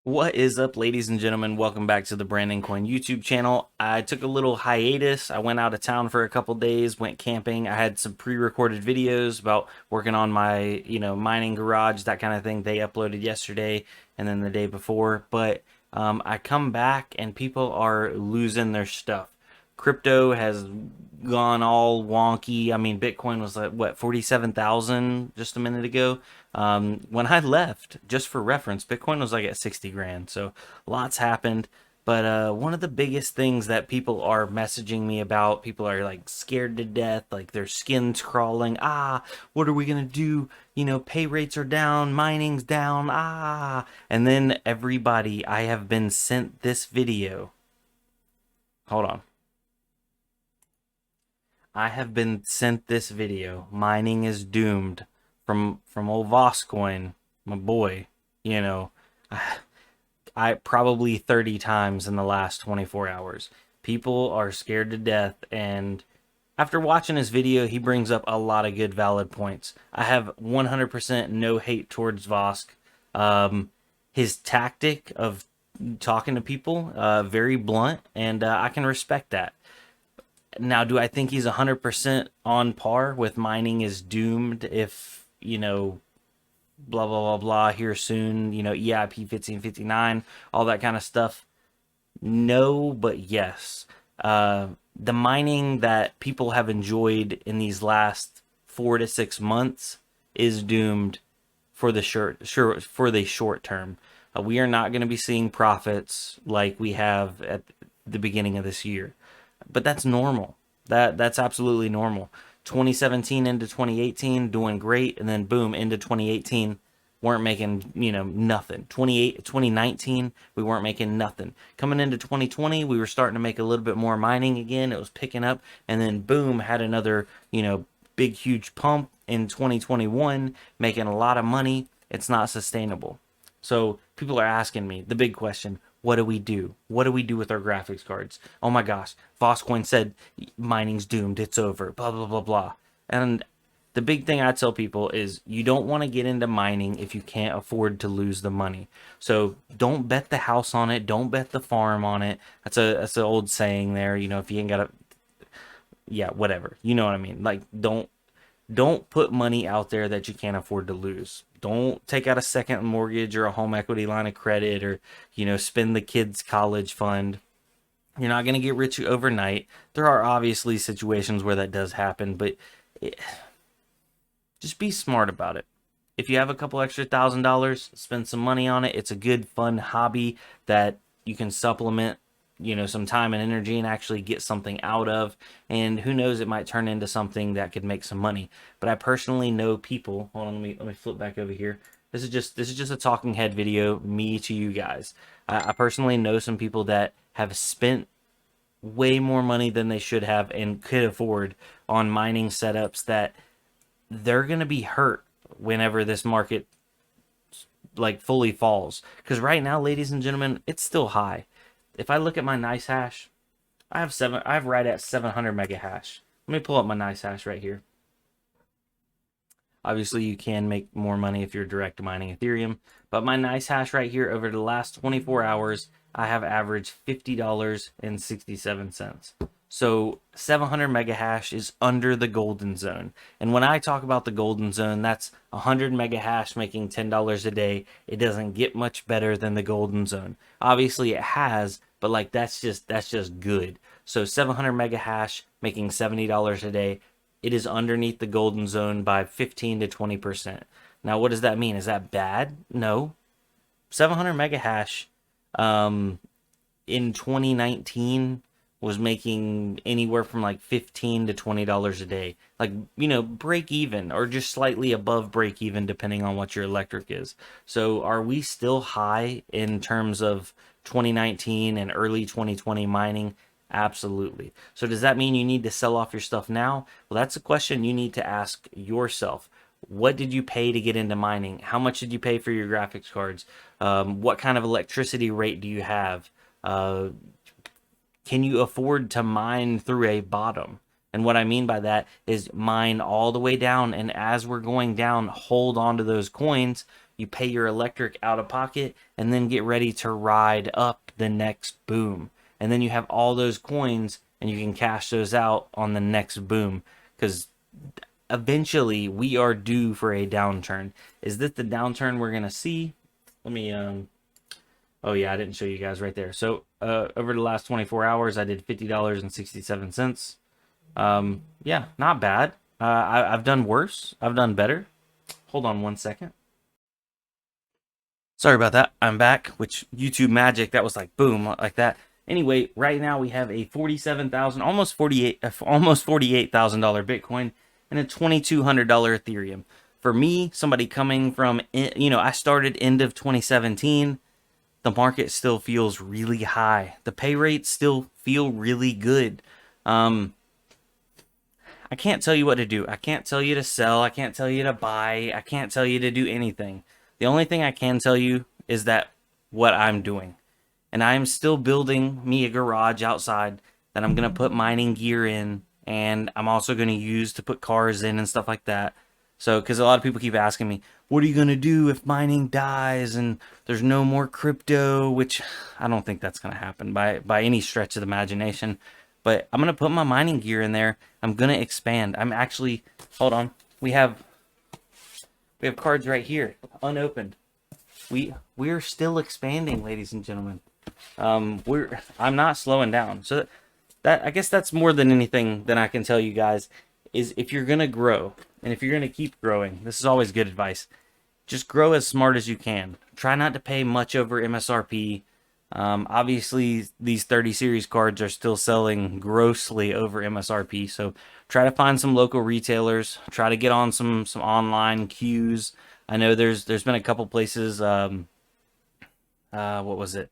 What is up, ladies and gentlemen? Welcome back to the Brandon Coin YouTube channel. I took a little hiatus. I went out of town for a couple days, went camping. I had some pre-recorded videos about working on my, mining garage, that kind of thing. They uploaded yesterday and then the day before. But I come back and people are losing their stuff. Crypto has gone all wonky. I mean, Bitcoin was like, what, 47,000 just a minute ago. When I left, just for reference, Bitcoin was like at 60 grand. So lots happened. But one of the biggest things that people are messaging me about, people are like scared to death, like their skin's crawling. What are we going to do? Pay rates are down, mining's down. And then everybody, I have been sent this video. Hold on. I have been sent this video. Mining is doomed from old VoskCoin, my boy. You know, I probably 30 times in the last 24 hours. People are scared to death, and after watching his video, he brings up a lot of good valid points. I have 100% no hate towards Vosk. His tactic of talking to people, very blunt, and I can respect that. Now, do I think he's 100% on par with mining is doomed if, blah, blah, blah, blah, here soon, EIP 1559, all that kind of stuff? No, but yes. The mining that people have enjoyed in these last 4 to 6 months is doomed for the short term. We are not going to be seeing profits like we have at the beginning of this year, but that's normal. That's absolutely normal. 2017 into 2018 doing great, and then boom, into 2018 weren't making nothing. 2019 we weren't making nothing. Coming into 2020 we were starting to make a little bit more mining again. It was picking up, and then boom, had another big huge pump in 2021, making a lot of money. It's not sustainable. So people are asking me the big question: what do we do? What do we do with our graphics cards? Oh my gosh, VoskCoin said mining's doomed. It's over. Blah blah blah blah. And the big thing I tell people is you don't want to get into mining if you can't afford to lose the money. So don't bet the house on it. Don't bet the farm on it. That's an old saying there. If you ain't got a, yeah, whatever. You know what I mean? Like don't put money out there that you can't afford to lose. Don't take out a second mortgage or a home equity line of credit, or spend the kids' college fund. You're not going to get rich overnight. There are obviously situations where that does happen, but just be smart about it. If you have a couple extra $1,000, spend some money on it. It's a good, fun hobby that you can supplement some time and energy and actually get something out of. And who knows, it might turn into something that could make some money. But I personally know people. Hold on, let me flip back over here. This is just a talking head video, me to you guys. I personally know some people that have spent way more money than they should have and could afford on mining setups that they're going to be hurt whenever this market like fully falls. Because right now, ladies and gentlemen, it's still high. If I look at my nice hash, I have right at 700 mega hash. Let me pull up my nice hash right here. Obviously, you can make more money if you're direct mining Ethereum, but my nice hash right here over the last 24 hours, I have averaged $50.67. So 700 mega hash is under the golden zone. And when I talk about the golden zone, that's 100 mega hash making $10 a day. It doesn't get much better than the golden zone. Obviously it has, but like that's just good. So 700 mega hash making $70 a day, it is underneath the golden zone by 15 to 20%. Now what does that mean? Is that bad? No. 700 mega hash in 2019 was making anywhere from like $15 to $20 a day. Like, break even or just slightly above break even depending on what your electric is. So are we still high in terms of 2019 and early 2020 mining? Absolutely. So does that mean you need to sell off your stuff now? Well, that's a question you need to ask yourself. What did you pay to get into mining? How much did you pay for your graphics cards? What kind of electricity rate do you have? Can you afford to mine through a bottom? And what I mean by that is mine all the way down, and as we're going down, hold on to those coins you pay your electric out of pocket, and then get ready to ride up the next boom. And then you have all those coins and you can cash those out on the next boom, because eventually we are due for a downturn. Is this the downturn we're going to see? Let me oh yeah, I didn't show you guys right there. So over the last 24 hours, I did $50.67. Yeah, not bad. I've done worse. I've done better. Hold on one second. Sorry about that. I'm back, which YouTube magic, that was like boom, like that. Anyway, right now we have a 47,000, almost $48,000 Bitcoin and a $2,200 Ethereum. For me, somebody coming from, I started end of 2017. The market still feels really high. The pay rates still feel really good. I can't tell you what to do. I can't tell you to sell. I can't tell you to buy. I can't tell you to do anything. The only thing I can tell you is that what I'm doing. And I'm still building me a garage outside that I'm going to put mining gear in. And I'm also going to use to put cars in and stuff like that. So, because a lot of people keep asking me, what are you going to do if mining dies and there's no more crypto? Which I don't think that's going to happen by any stretch of the imagination. But I'm going to put my mining gear in there. I'm going to expand. I'm actually, hold on. We have cards right here, unopened. We're still expanding, ladies and gentlemen. I'm not slowing down. So that I guess that's more than anything that I can tell you guys is if you're going to grow and if you're going to keep growing, this is always good advice. Just grow as smart as you can. Try not to pay much over MSRP. Obviously, these 30 series cards are still selling grossly over MSRP. So try to find some local retailers. Try to get on some online queues. I know there's been a couple places. What was it?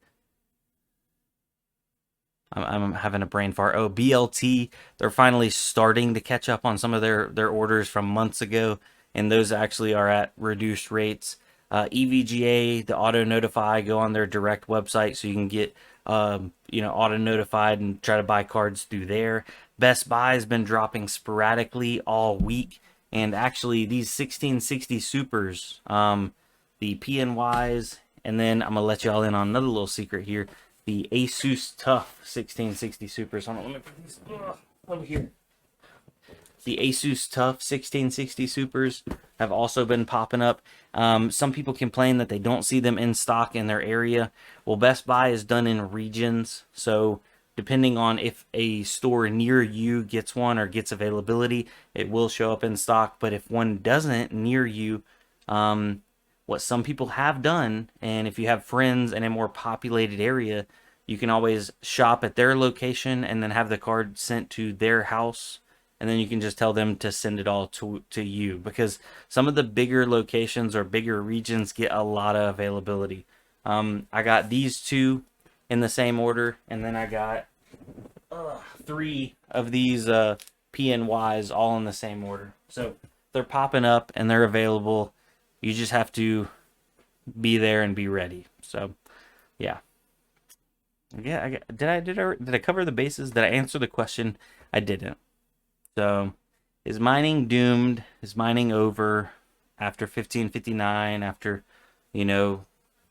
I'm having a brain fart. Oh, BLT. They're finally starting to catch up on some of their orders from months ago, and those actually are at reduced rates. EVGA, the auto notify, go on their direct website so you can get auto notified and try to buy cards through there. Best Buy has been dropping sporadically all week, and actually these 1660 supers, the PNYs, and then I'm gonna let y'all in on another little secret here. The Asus Tough 1660 supers. Hold on, let me put these over here. The Asus Tough 1660 supers have also been popping up. Some people complain that they don't see them in stock in their area. Well, Best Buy is done in regions, so depending on if a store near you gets one or gets availability, it will show up in stock. But if one doesn't near you, what some people have done, and if you have friends in a more populated area, you can always shop at their location and then have the card sent to their house, and then you can just tell them to send it all to you, because some of the bigger locations or bigger regions get a lot of availability. I got these two in the same order, and then I got 3 of these PNYs all in the same order. So they're popping up and they're available. You just have to be there and be ready. So, yeah. Yeah, did I cover the bases? Did I answer the question? I didn't. So, is mining doomed? Is mining over after 1559? After, the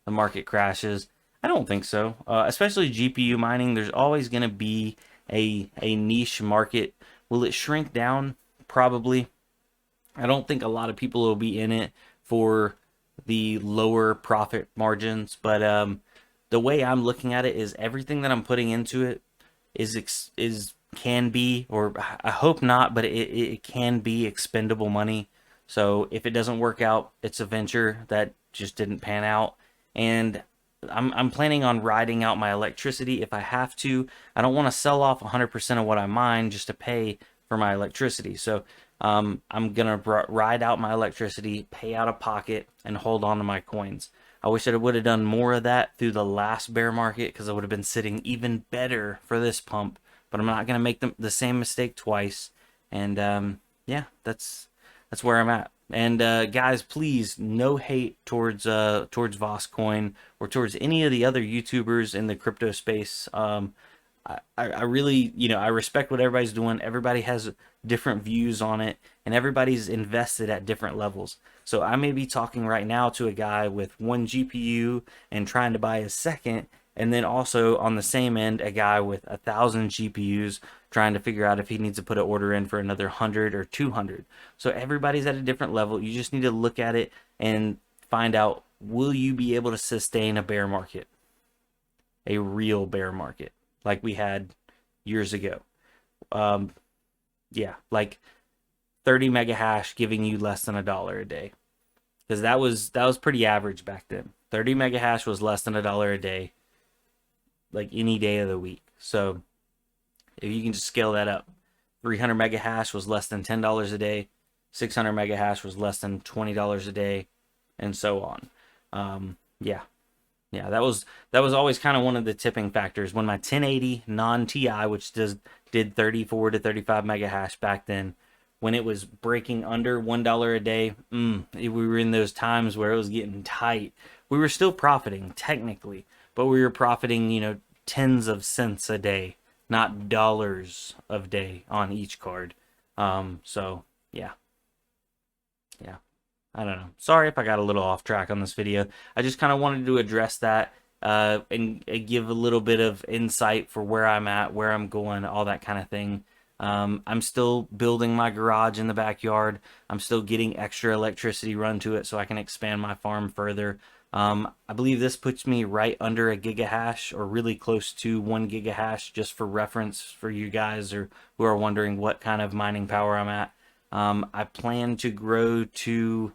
market crashes? I don't think so. Especially GPU mining. There's always going to be a niche market. Will it shrink down? Probably. I don't think a lot of people will be in it for the lower profit margins, but the way I'm looking at it is everything that I'm putting into it can be, or I hope not, but it can be expendable money. So if it doesn't work out, it's a venture that just didn't pan out, and I'm planning on riding out my electricity if I have to. I don't want to sell off 100% of what I mine just to pay for my electricity. So I'm gonna ride out my electricity, pay out of pocket, and hold on to my coins. I wish I would have done more of that through the last bear market, because I would have been sitting even better for this pump. But I'm not gonna make the same mistake twice. And yeah, that's where I'm at. And guys, please, no hate towards VoskCoin or towards any of the other YouTubers in the crypto space. I really, I respect what everybody's doing. Everybody has different views on it, and everybody's invested at different levels. So I may be talking right now to a guy with 1 GPU and trying to buy a second, and then also on the same end, a guy with 1,000 GPUs trying to figure out if he needs to put an order in for another 100 or 200. So everybody's at a different level. You just need to look at it and find out, will you be able to sustain a bear market, a real bear market like we had years ago? Yeah, like 30 mega hash giving you less than $1 a day, because that was pretty average back then. 30 mega hash was less than $1 a day, like any day of the week. So if you can just scale that up, 300 mega hash was less than $10 a day, 600 mega hash was less than $20 a day, and so on. Yeah, that was always kind of one of the tipping factors when my 1080 non TI, which did 34 to 35 mega hash back then, when it was breaking under $1 a day. We were in those times where it was getting tight. We were still profiting technically, but we were profiting, tens of cents a day, not dollars of day on each card. So yeah. I don't know. Sorry if I got a little off track on this video. I just kind of wanted to address that and give a little bit of insight for where I'm at, where I'm going, all that kind of thing. I'm still building my garage in the backyard. I'm still getting extra electricity run to it so I can expand my farm further. I believe this puts me right under a gigahash, or really close to 1 gigahash, just for reference for you guys or who are wondering what kind of mining power I'm at. I plan to grow to,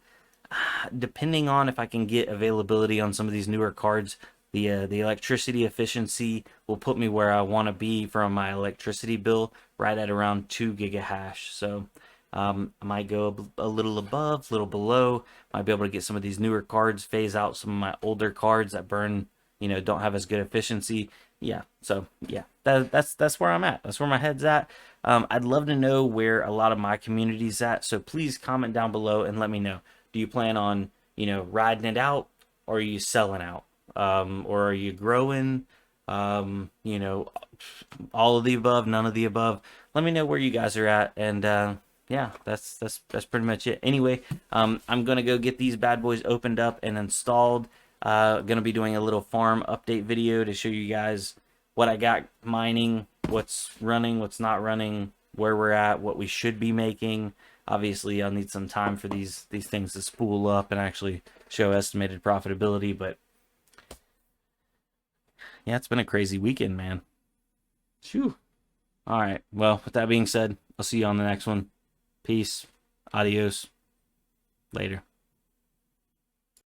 depending on if I can get availability on some of these newer cards, the electricity efficiency will put me where I want to be from my electricity bill, right at around 2 gigahash. So I might go a little above, a little below. Might be able to get some of these newer cards, phase out some of my older cards that burn, don't have as good efficiency. Yeah, so yeah, that's where I'm at. That's where my head's at. I'd love to know where a lot of my community's at. So please comment down below and let me know. Do you plan on, riding it out, or are you selling out? Or are you growing? All of the above, none of the above. Let me know where you guys are at, and yeah, that's pretty much it. Anyway, I'm gonna go get these bad boys opened up and installed. Gonna be doing a little farm update video to show you guys what I got mining, what's running, what's not running, where we're at, what we should be making. Obviously, I'll need some time for these things to spool up and actually show estimated profitability, but yeah, it's been a crazy weekend, man. Phew. All right. Well, with that being said, I'll see you on the next one. Peace. Adios. Later.